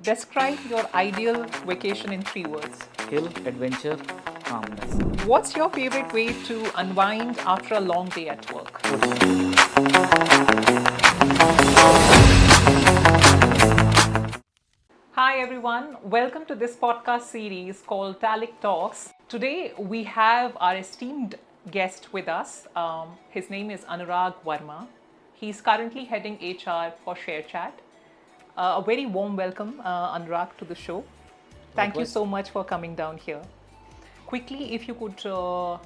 Describe your ideal vacation in 3 words. Hill, adventure, calmness. What's your favorite way to unwind after a long day at work? Hi everyone, welcome to this podcast series called Tallect Talks. Today we have our esteemed guest with us. His name is Anurag Verma. He's currently heading HR for ShareChat. A very warm welcome, Anurag, to the show. Thank you Likewise. so much for coming down here. Quickly, if you could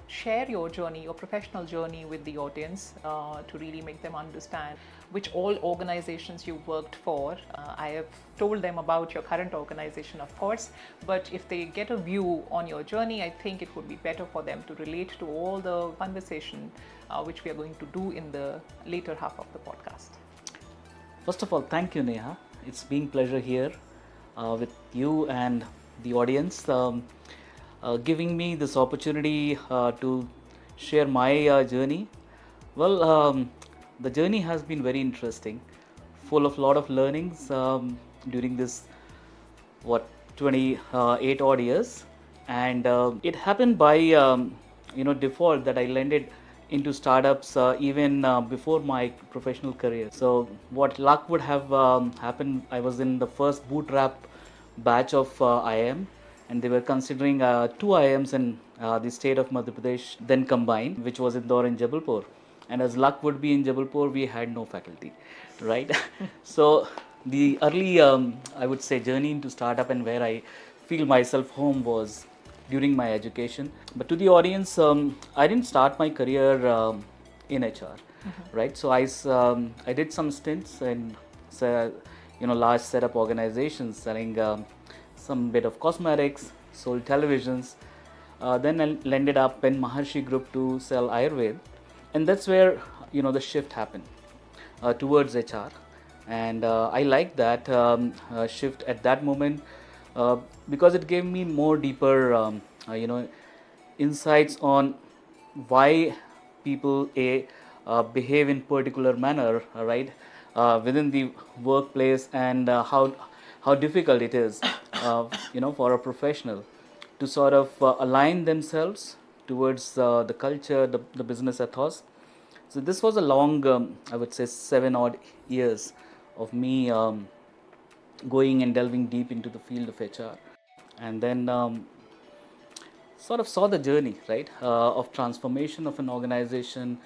share your journey, your professional journey with the audience to really make them understand which all organizations you worked for. I have told them about your current organization, of course, but if they get a view on your journey, I think it would be better for them to relate to all the conversation which we are going to do in the later half of the podcast. First of all, thank you, Neha. It's been pleasure here with you and the audience, giving me this opportunity to share my journey. Well, the journey has been very interesting, full of lot of learnings during this what 28 odd years, and it happened by default that I landed into startups even before my professional career. So what luck would have happened, I was in the first bootstrap batch of IIM, and they were considering two IIMs in the state of Madhya Pradesh then combined, which was Indore and Jabalpur. And as luck would be in Jabalpur, we had no faculty, right? So the early, I would say, journey into startup and where I feel myself home was during my education. But to the audience, I didn't start my career in HR, right? So I did some stints in large setup organizations selling some bit of cosmetics, sold televisions. Then I landed up in Maharshi Group to sell Ayurved, and that's where the shift happened towards HR, and I liked that shift at that moment because it gave me more deeper insights on why people behave in particular manner, right, within the workplace, and how difficult it is for a professional to sort of align themselves towards the culture, the business ethos. So this was a long, I would say, 7 odd years of me going and delving deep into the field of HR, and then sort of saw the journey, right, of transformation of an organization,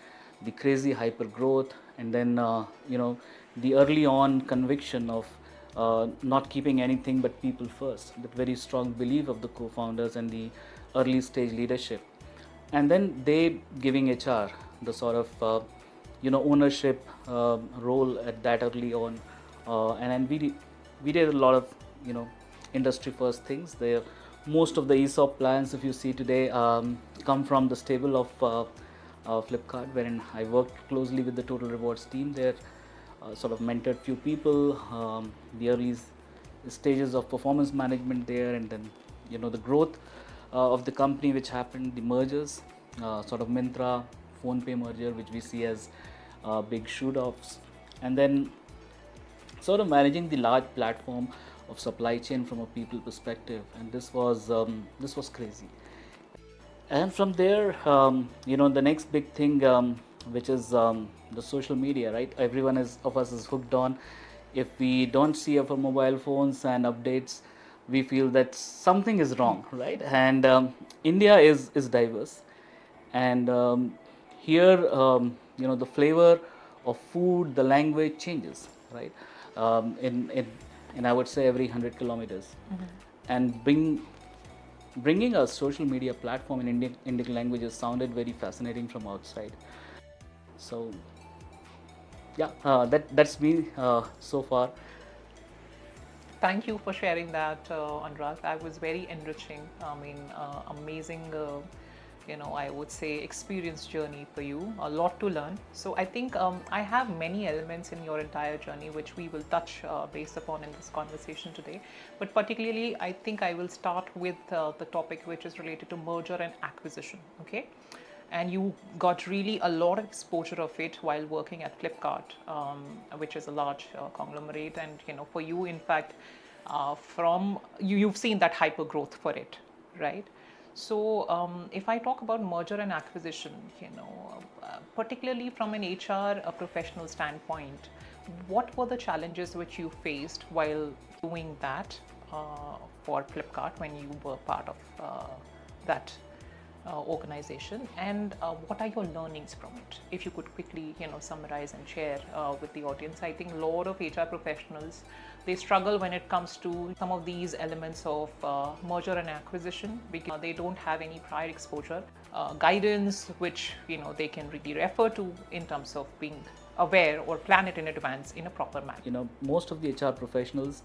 the crazy hyper growth, and then the early on conviction of not keeping anything but people first. That very strong belief of the co-founders and the early stage leadership, and then they giving HR the sort of ownership role at that early on, and we did a lot of industry first things there. Most of the ESOP plans, if you see today, come from the stable of Flipkart, wherein I worked closely with the Total Rewards team there, sort of mentored few people, the early stages of performance management there, and then the growth of the company which happened, the mergers, sort of Myntra, PhonePe merger, which we see as big shoot-offs, and then sort of managing the large platform of supply chain from a people perspective, and this was crazy. And from there, the next big thing, which is the social media, right? Everyone of us is hooked on. If we don't see our mobile phones and updates, we feel that something is wrong, right? And India is diverse, and here the flavor of food, the language changes, right? In I would say every 100 kilometers, and bringing a social media platform in Indian languages sounded very fascinating from outside. So yeah, that's me so far. Thank you for sharing that, Anurag. That was very enriching. I mean, amazing, I would say experience journey for you. A lot to learn. So I think I have many elements in your entire journey which we will touch based upon in this conversation today. But particularly, I think I will start with the topic which is related to merger and acquisition. Okay. And you got really a lot of exposure of it while working at Flipkart, which is a large conglomerate. And for you, in fact, from you've seen that hyper growth for it, right? So if I talk about merger and acquisition, particularly from an HR professional standpoint, what were the challenges which you faced while doing that for Flipkart when you were part of that organization, and what are your learnings from it? If you could quickly summarize and share with the audience. I think a lot of HR professionals, they struggle when it comes to some of these elements of merger and acquisition because they don't have any prior exposure, guidance which they can really refer to in terms of being aware or plan it in advance in a proper manner. Most of the HR professionals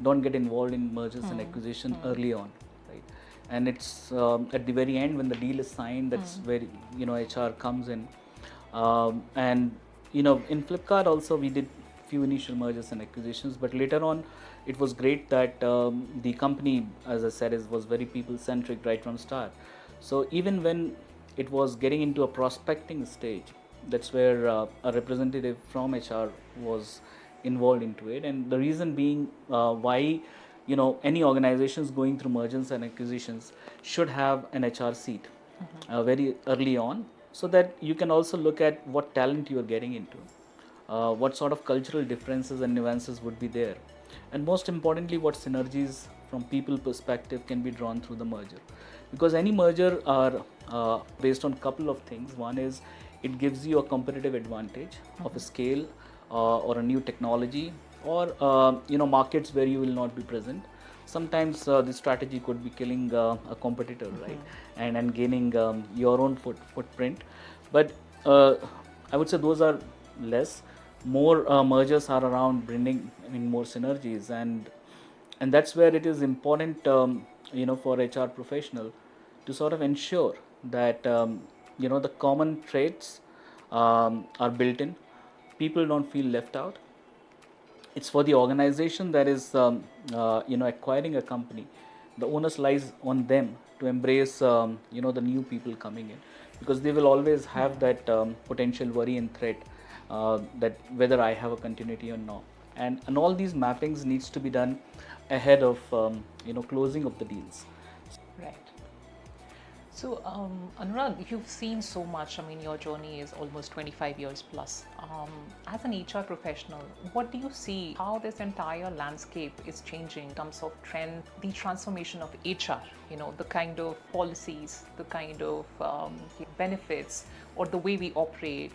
don't get involved in mergers and acquisition early on, right? And it's at the very end when the deal is signed, that's where HR comes in. And in Flipkart also we did few initial mergers and acquisitions, but later on it was great that the company, as I said, was very people centric right from start. So even when it was getting into a prospecting stage, that's where a representative from HR was involved into it. And the reason being why any organizations going through mergers and acquisitions should have an HR seat very early on, so that you can also look at what talent you are getting into, what sort of cultural differences and nuances would be there, and most importantly what synergies from people perspective can be drawn through the merger. Because any merger are based on couple of things. One is it gives you a competitive advantage of a scale or a new technology, or markets where you will not be present. Sometimes the strategy could be killing a competitor, right, and gaining your own footprint. But I would say those are less. More mergers are around bringing more synergies, and that's where it is important for HR professional to sort of ensure that the common traits are built in. People don't feel left out. It's for the organization that is acquiring a company. The onus lies on them to embrace the new people coming in, because they will always have that potential worry and threat that whether I have a continuity or not. And all these mappings needs to be done ahead of closing of the deals. Right. So, Anurag, you've seen so much. I mean, your journey is almost 25 years plus. As an HR professional, what do you see how this entire landscape is changing in terms of trend, the transformation of HR, the kind of policies, the kind of benefits, or the way we operate?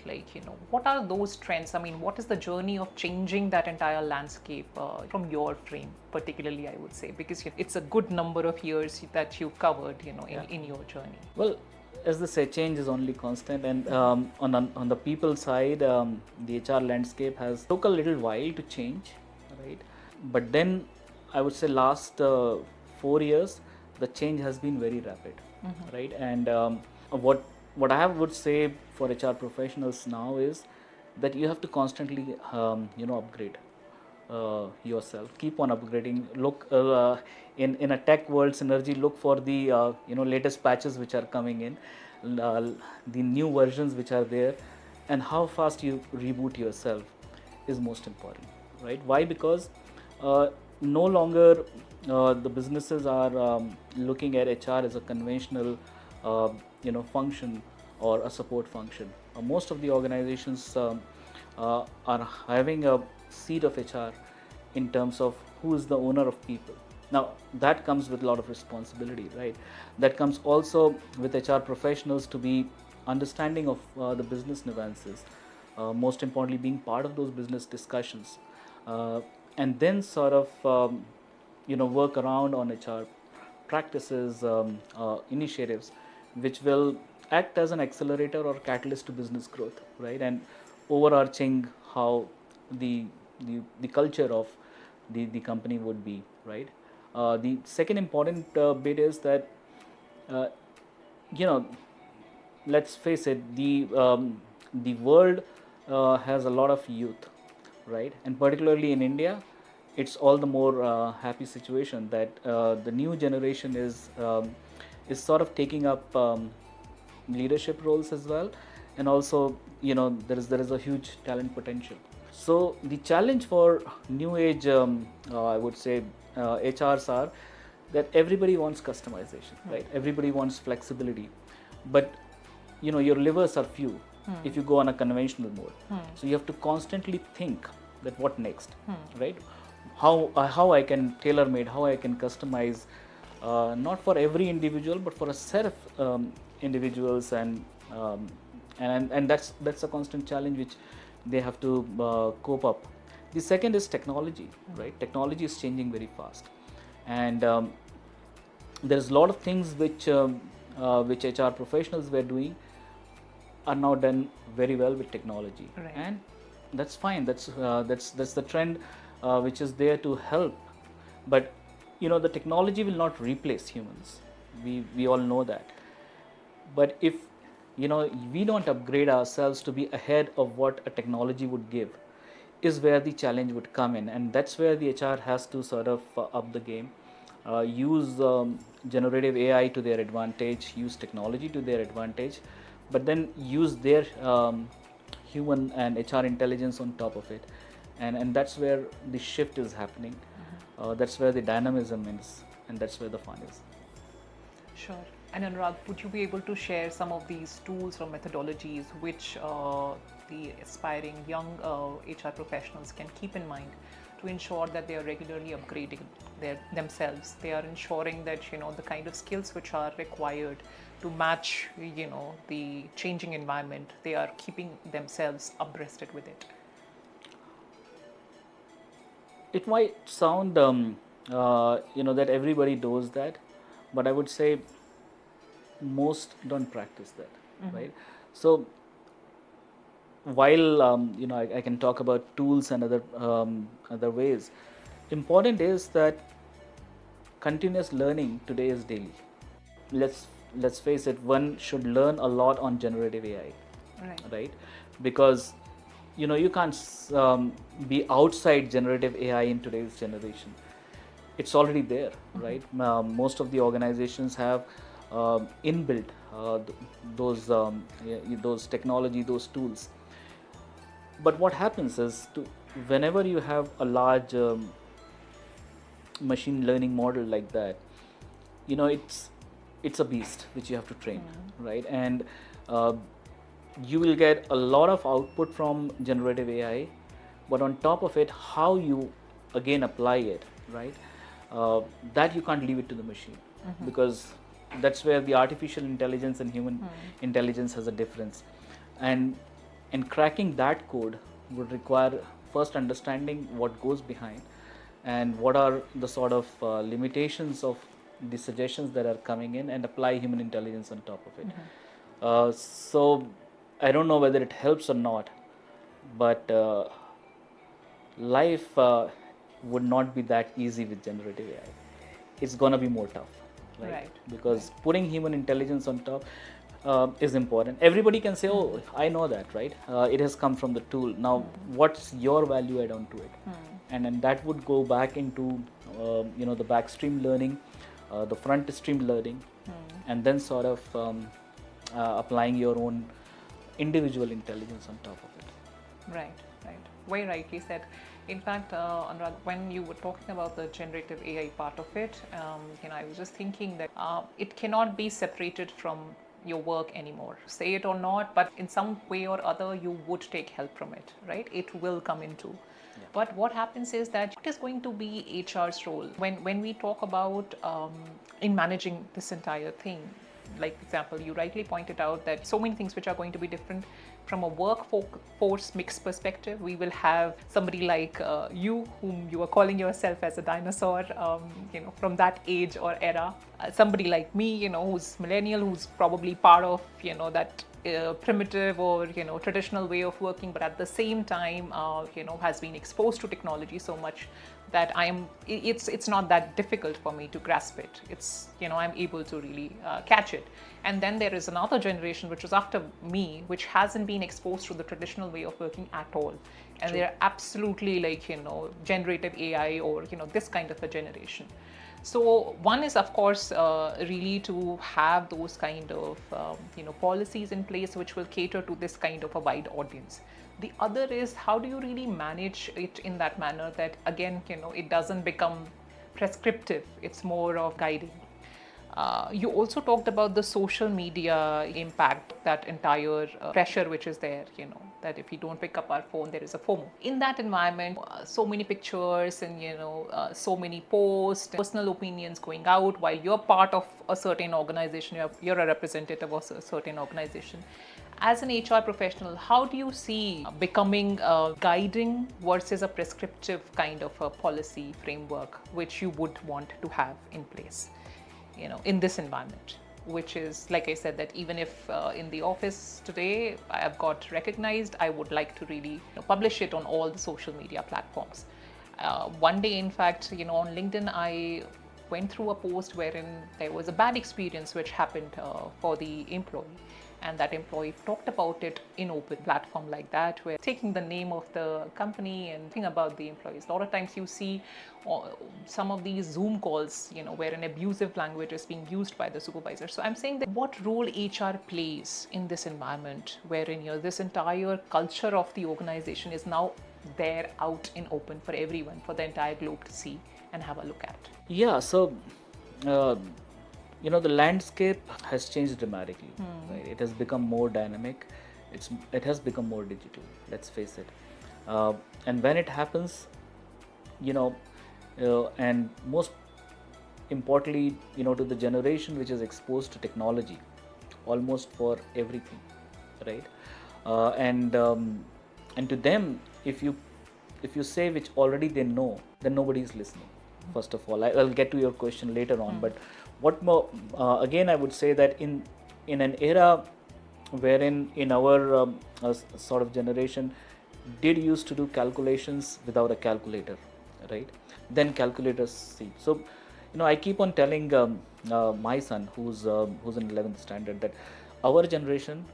What are those trends? I mean, what is the journey of changing that entire landscape from your frame, particularly, I would say, because it's a good number of years that you've covered, in your journey. Well, as they say, change is only constant, and on the people side, the HR landscape has took a little while to change, right? But then I would say last 4 years, the change has been very rapid, right? And what I would say for HR professionals now is that you have to constantly upgrade yourself. Keep on upgrading. Look in a tech world synergy. Look for the latest patches which are coming in, the new versions which are there, and how fast you reboot yourself is most important, right? Why? Because no longer the businesses are looking at HR as a conventional function or a support function. Most of the organizations are having a seat of HR in terms of who is the owner of people. Now that comes with a lot of responsibility, right? That comes also with HR professionals to be understanding of the business nuances, most importantly being part of those business discussions, and then sort of work around on HR practices, initiatives which will act as an accelerator or catalyst to business growth, right? And overarching how the culture of the company would be, right? The second important bit is that uh, you know let's face it, the world has a lot of youth, right? And particularly in India, it's all the more happy situation that the new generation is sort of taking up leadership roles as well, and also there is a huge talent potential. So the challenge for new age, I would say, HRs are that everybody wants customization, right? Everybody wants flexibility, but your levers are few if you go on a conventional mode. So you have to constantly think that what next, right? How I can tailor made, how I can customize, not for every individual, but for a set of individuals, um, and that's a constant challenge which they have to cope up. The second is technology, right? Technology is changing very fast, and there's a lot of things which HR professionals were doing are now done very well with technology, Right. and that's fine. That's the trend which is there to help, but the technology will not replace humans. We all know that, but if we don't upgrade ourselves to be ahead of what a technology would give, is where the challenge would come in, and that's where the HR has to sort of up the game, use generative AI to their advantage, use technology to their advantage, but then use their human and HR intelligence on top of it, and that's where the shift is happening. That's where the dynamism is, and that's where the fun is. Sure. And Anurag, would you be able to share some of these tools or methodologies which the aspiring young HR professionals can keep in mind to ensure that they are regularly upgrading themselves? They are ensuring that the kind of skills which are required to match the changing environment, they are keeping themselves abreasted with it. It might sound that everybody does that, but I would say most don't practice that, right? So while I can talk about tools and other ways, important is that continuous learning today is daily. Let's face it, one should learn a lot on generative AI, right? Because you can't be outside generative AI in today's generation. It's already there, right? Most of the organizations have inbuilt those technology, those tools. But what happens is, whenever you have a large machine learning model like that, it's a beast which you have to train, right? And you will get a lot of output from generative AI, but on top of it, how you again apply it, right? That you can't leave it to the machine, because that's where the artificial intelligence and human intelligence has a difference, and cracking that code would require first understanding what goes behind and what are the sort of limitations of the suggestions that are coming in, and apply human intelligence on top of it. So I don't know whether it helps or not, but life would not be that easy with generative AI. It's gonna be more tough, right? Because putting human intelligence on top is important. Everybody can say, "Oh, I know that, right? It has come from the tool." Now, what's your value add on to it? And that would go back into the backstream learning, the front stream learning, and then sort of applying your own individual intelligence on top of it. Right. Very rightly said. In fact, Anurag, when you were talking about the generative AI part of it, I was just thinking that it cannot be separated from your work anymore. Say it or not, but in some way or other, you would take help from it, right? It will come into. But what happens is that what is going to be HR's role when we talk about in managing this entire thing? Like, example, you rightly pointed out that so many things which are going to be different from a workforce mix perspective. We will have somebody like you, whom you are calling yourself as a dinosaur, from that age or era. Somebody like me, who's millennial, who's probably part of, that primitive or traditional way of working, but at the same time has been exposed to technology so much that it's not that difficult for me to grasp it. It's I'm able to really catch it. And then there is another generation which was after me, which hasn't been exposed to the traditional way of working at all, and they're absolutely like generative AI or this kind of a generation. So one is, of course, really to have those kind of policies in place which will cater to this kind of a wide audience. The other is, how do you really manage it in that manner that again it doesn't become prescriptive, it's more of guiding. You also talked about the social media impact, that entire pressure which is there, that if we don't pick up our phone, there is a FOMO. In that environment, so many pictures and, so many posts, personal opinions going out while you're part of a certain organization, you're a representative of a certain organization. As an HR professional, how do you see becoming guiding versus a prescriptive kind of a policy framework which you would want to have in place, in this environment? Which is, like I said, that even if in the office today I have got recognized, I would like to really publish it on all the social media platforms. One day, in fact, on LinkedIn, I went through a post wherein there was a bad experience which happened for the employee, and that employee talked about it in open platform like that, where taking the name of the company and think about the employees. A lot of times you see some of these Zoom calls, where an abusive language is being used by the supervisor. So I'm saying that what role HR plays in this environment wherein this entire culture of the organization is now there out in open for everyone, for the entire globe to see and have a look at. Yeah, so the landscape has changed dramatically. Right? It has become more dynamic. It has become more digital. Let's face it. And when it happens, and most importantly, to the generation which is exposed to technology, almost for everything, right? And to them, if you say which already they know, then nobody is listening. First of all, I'll get to your question later on, but what more? Again, I would say that in an era wherein in our sort of generation did used to do calculations without a calculator, right? Then calculators see. So, I keep on telling my son, who's in 11th standard, that our generation,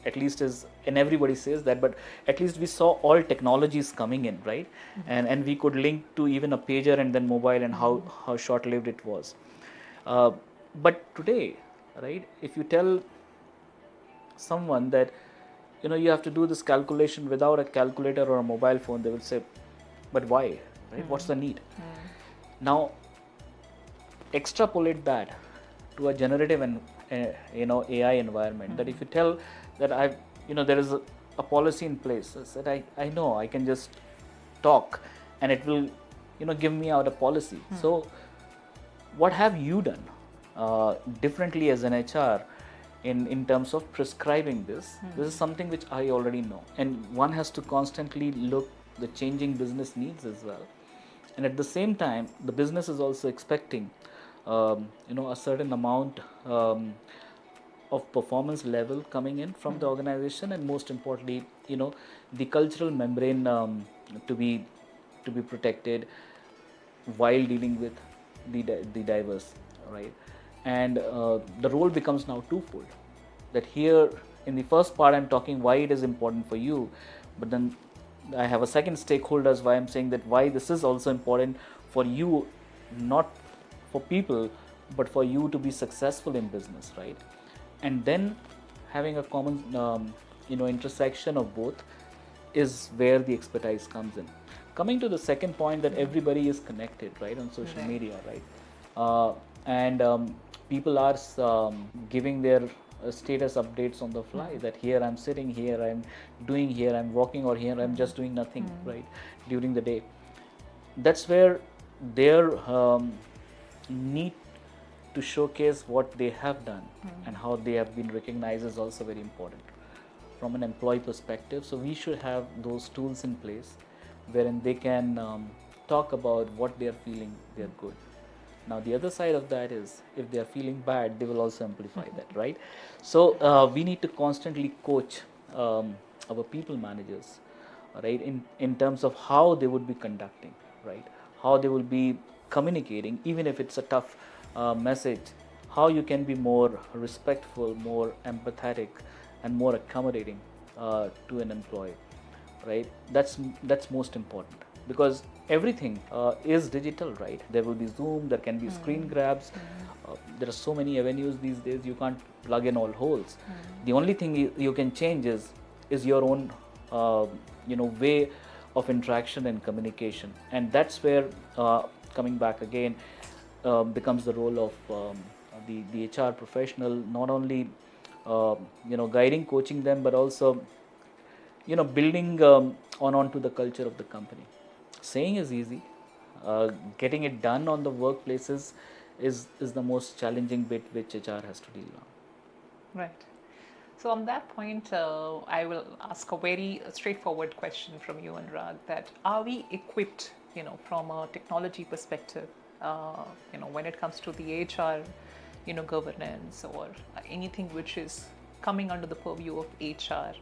at least is, and everybody says that, but at least we saw all technologies coming in, right? And we could link to even a pager and then mobile, and how short-lived it was. But today, right, if you tell someone that you have to do this calculation without a calculator or a mobile phone, they will say, but why, right? What's the need? Now extrapolate that to a generative and AI environment, that if you tell that there is a policy in place, I said I know I can just talk and it will give me out a policy. So what have you done differently as an HR in terms of prescribing this? This is something which I already know, and one has to constantly look the changing business needs as well, and at the same time the business is also expecting a certain amount of performance level coming in from the organization, and most importantly the cultural membrane to be protected while dealing with the diverse, right? And the role becomes now twofold, that here in the first part I'm talking why it is important for you, but then I have a second stakeholders why I'm saying that why this is also important for you, not for people, but for you to be successful in business, right? And then having a common intersection of both is where the expertise comes in. Coming to the second point, that everybody is connected, right, on social media, right? And people are giving their status updates on the fly, that here I'm sitting, here I'm doing, here I'm walking, or here I'm just doing nothing, right, during the day. That's where their need to showcase what they have done and how they have been recognized is also very important from an employee perspective. So we should have those tools in place wherein they can talk about what they are feeling, they are good. Now the other side of that is, if they are feeling bad, they will also amplify that, right? So we need to constantly coach our people managers, right, in terms of how they would be conducting, right, how they will be communicating, even if it's a tough message, how you can be more respectful, more empathetic, and more accommodating to an employee, right? That's most important, because everything is digital, right? There will be Zoom, there can be screen grabs. There are so many avenues these days, you can't plug in all holes. The only thing you can change is your own way of interaction and communication, and that's where coming back again, becomes the role of the HR professional, not only guiding, coaching them, but also building onto the culture of the company. Saying is easy, getting it done on the workplaces is the most challenging bit which HR has to deal on. Right. So on that point, I will ask a very straightforward question from you, Anurag, that are we equipped, from a technology perspective, when it comes to the HR, governance or anything which is coming under the purview of HR,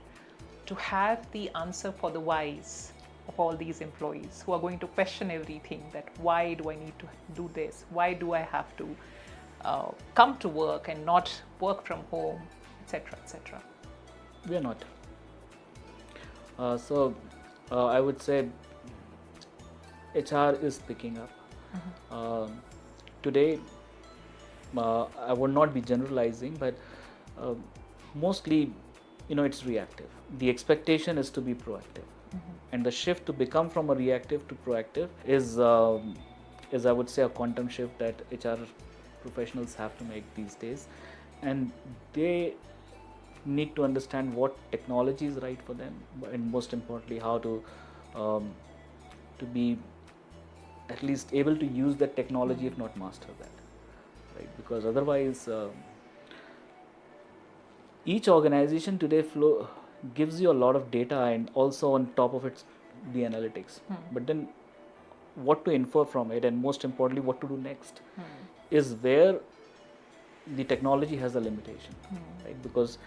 to have the answer for the whys of all these employees who are going to question everything, that why do I need to do this? Why do I have to come to work and not work from home, etc., etc.? We are not. I would say HR is picking up. Today, I would not be generalizing, but mostly, it's reactive. The expectation is to be proactive, and the shift to become from a reactive to proactive is I would say, a quantum shift that HR professionals have to make these days, and they need to understand what technology is right for them, and most importantly, how to be at least able to use that technology, if not master that, right? Because otherwise, each organization today gives you a lot of data, and also on top of it, the analytics. But then, what to infer from it, and most importantly, what to do next, is where the technology has a limitation, right? Because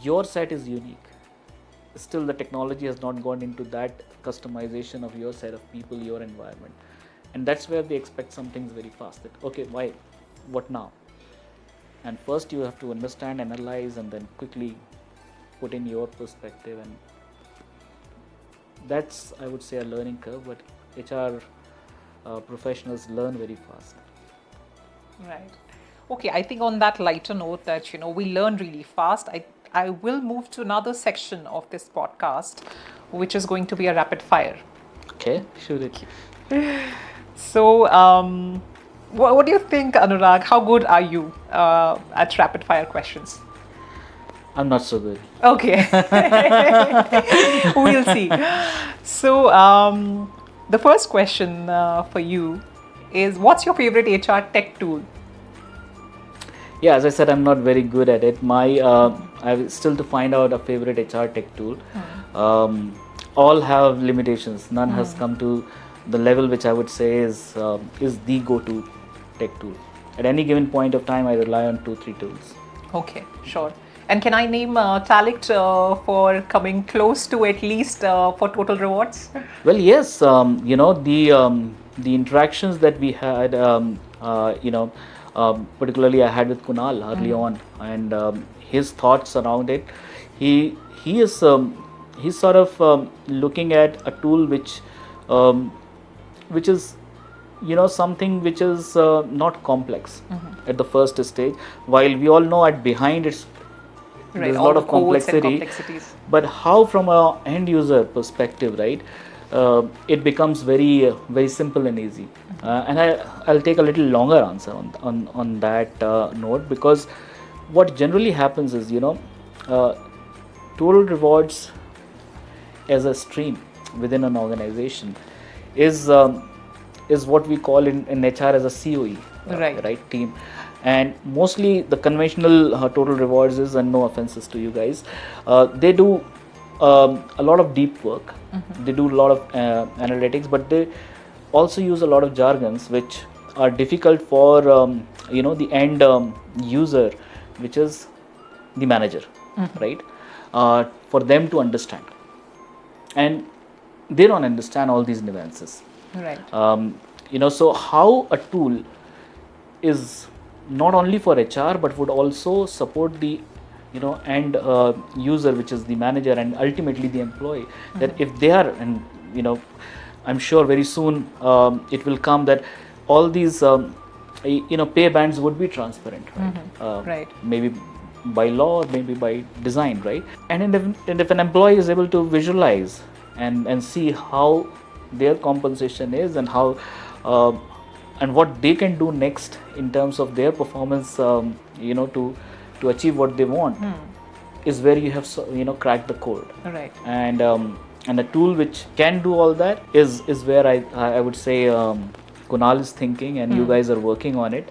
your set is unique. Still, the technology has not gone into that customization of your set of people, your environment, and that's where they expect some things very fast. That okay, why, what now? And first you have to understand, analyze, and then quickly put in your perspective, and that's, I would say, a learning curve. But HR professionals learn very fast. Right. Okay, I think on that lighter note that, we learn really fast, I will move to another section of this podcast, which is going to be a rapid fire. Okay, shoot it. So, what do you think, Anurag? How good are you at rapid fire questions? I'm not so good. Okay. We'll see. So, the first question for you is, what's your favorite HR tech tool? Yeah, as I said, I'm not very good at it. I still to find out a favorite HR tech tool. All have limitations. None has come to the level which I would say is the go-to tech tool. At any given point of time, I rely on 2-3 tools. Okay, sure. And can I name Tallect for coming close to at least for total rewards? Well, yes. The interactions that we had, particularly I had with Kunal early on, and his thoughts around it. He's sort of looking at a tool which is something which is not complex at the first stage, while we all know at behind it's Right, there's a all lot the of codes and complexity, complexities. but how from a end user perspective, right, it becomes very very simple and easy. And I'll take a little longer answer on that note, because what generally happens is, total rewards as a stream within an organization is what we call in HR as a COE, right team. And mostly the conventional total rewards is, and no offenses to you guys, they do a lot of deep work. They do a lot of analytics, but they also use a lot of jargons which are difficult for the end user, which is the manager, right, for them to understand. And they don't understand all these nuances, right. So how a tool is not only for HR but would also support the end user, which is the manager, and ultimately the employee, that if they are, and I'm sure very soon it will come that all these pay bands would be transparent, right? Right. Maybe by law or maybe by design, right? And if an employee is able to visualize and see how their compensation is, and how what they can do next in terms of their performance, to achieve what they want, is where you have cracked the code. Right. And a tool which can do all that is where I would say Kunal is thinking, and you guys are working on it.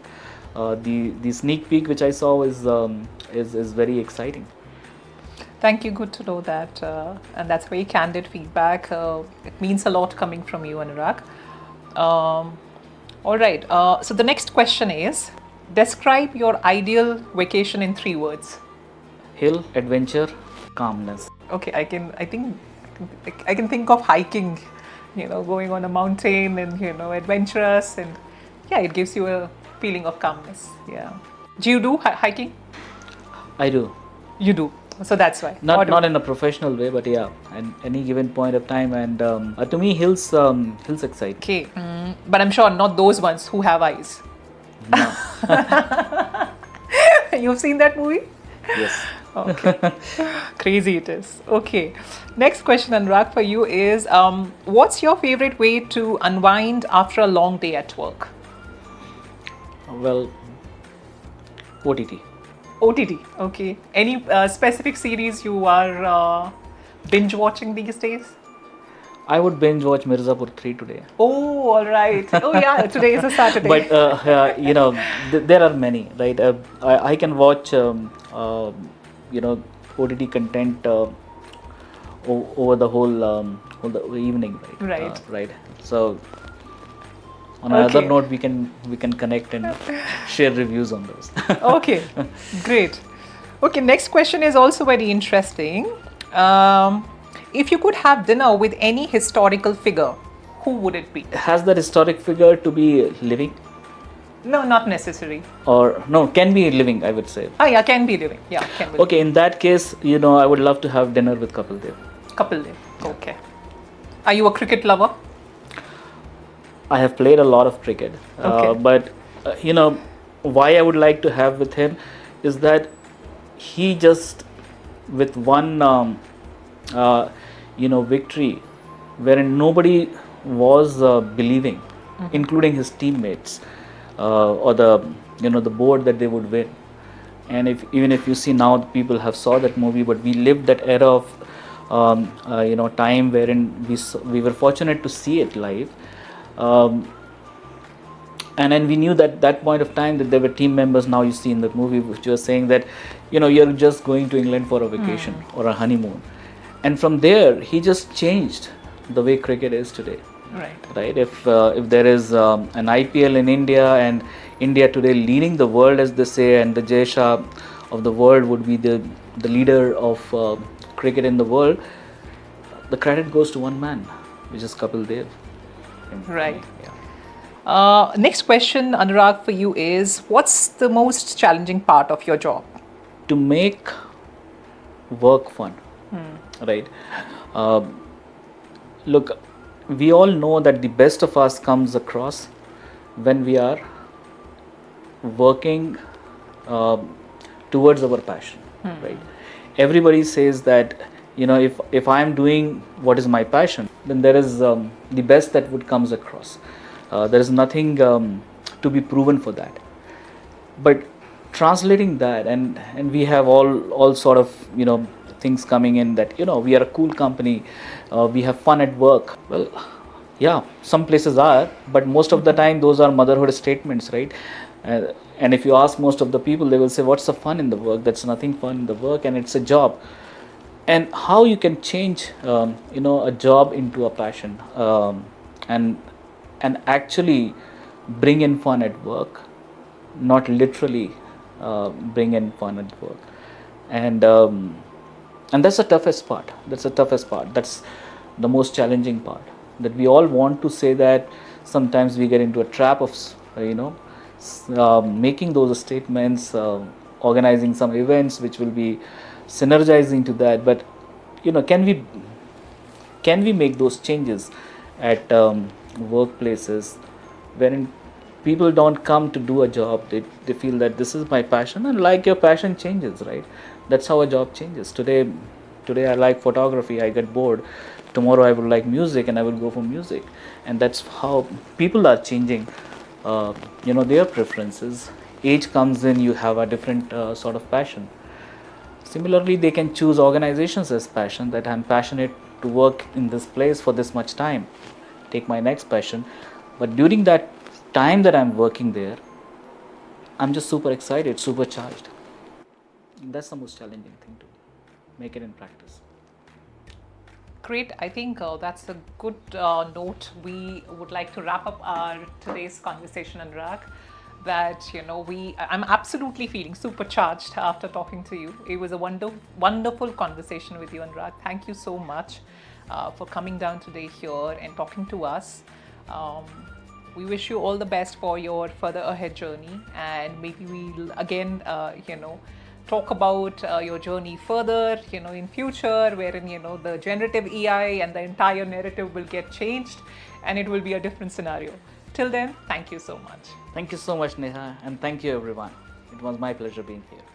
The sneak peek which I saw is very exciting. Thank you. Good to know that. And that's very candid feedback. It means a lot coming from you, Anurag. All right. So the next question is, describe your ideal vacation in 3 words. Hill, adventure, calmness. Okay, I can think of hiking, going on a mountain and adventurous, and yeah, it gives you a feeling of calmness. Yeah. Do you do hiking? I do. You do. So that's why. Not in a professional way, but yeah, at any given point of time. And to me, hills excite. Okay, but I'm sure not those ones who have eyes. No. You've seen that movie? Yes. Okay. Crazy it is. Okay. Next question, Anurag, for you is, what's your favorite way to unwind after a long day at work? Well, OTT. OTT. Okay. Any specific series you are binge watching these days? I would binge watch Mirzapur 3 today. Oh, all right. Oh, yeah. Today is a Saturday. But there are many, right? I can watch OTT content over the whole evening, right? Right. Right. So on another note, we can connect and share reviews on those. Okay, great. Okay, next question is also very interesting. If you could have dinner with any historical figure, who would it be? Has that historic figure to be living? No, not necessary. Or no, can be living, I would say. Oh yeah, can be living. Yeah, can be. Okay, in that case, I would love to have dinner with Kapil Dev. Kapil Dev. Okay. Are you a cricket lover? I have played a lot of cricket, Okay. but why I would like to have with him is that he just, with one victory, wherein nobody was believing, including his teammates or the board that they would win. And even if you see now, people have saw that movie, but we lived that era of time wherein we were fortunate to see it live. And then we knew that point of time that there were team members. Now you see in the movie which was saying that you're just going to England for a vacation or a honeymoon, and from there he just changed the way cricket is today. Right. If there is an IPL in India, and India today leading the world, as they say, and the Jay Shah of the world would be the leader of cricket in the world, the credit goes to one man, which is Kapil Dev. Right. Yeah. Next question, Anurag, for you is, what's the most challenging part of your job? To make work fun, right? Look, we all know that the best of us comes across when we are working towards our passion, right? Everybody says that if I am doing what is my passion, then there is the best that would comes across. There is nothing to be proven for that. But translating that, and we have all sort of things coming in, that we are a cool company, we have fun at work. Well, yeah, some places are, but most of the time those are motherhood statements, right? And if you ask most of the people, they will say, what's the fun in the work? That's nothing fun in the work, and it's a job. And how you can change a job into a passion, and actually bring in fun at work, not literally bring in fun at work. And that's the toughest part. That's the most challenging part, that we all want to say that. Sometimes we get into a trap of making those statements, organizing some events which will be synergizing to that. But can we make those changes at workplaces wherein people don't come to do a job, they feel that this is my passion, and like your passion changes, right? That's how a job changes. Today I like photography, I get bored. Tomorrow I would like music, and I will go for music. And that's how people are changing their preferences. Age comes in, you have a different sort of passion. Similarly, they can choose organizations as passion, that I'm passionate to work in this place for this much time, take my next passion. But during that time that I'm working there, I'm just super excited, supercharged. That's the most challenging thing to make it in practice. Great. I think that's a good note. We would like to wrap up our today's conversation, Anurag. That I'm absolutely feeling supercharged after talking to you. It was a wonderful conversation with you, Anurag. Thank you so much for coming down today here and talking to us. Um, we wish you all the best for your further ahead journey, and maybe we'll again, talk about your journey further, in future, wherein the generative AI and the entire narrative will get changed, and it will be a different scenario. Till then, thank you so much. Thank you so much, Neha, and thank you everyone. It was my pleasure being here.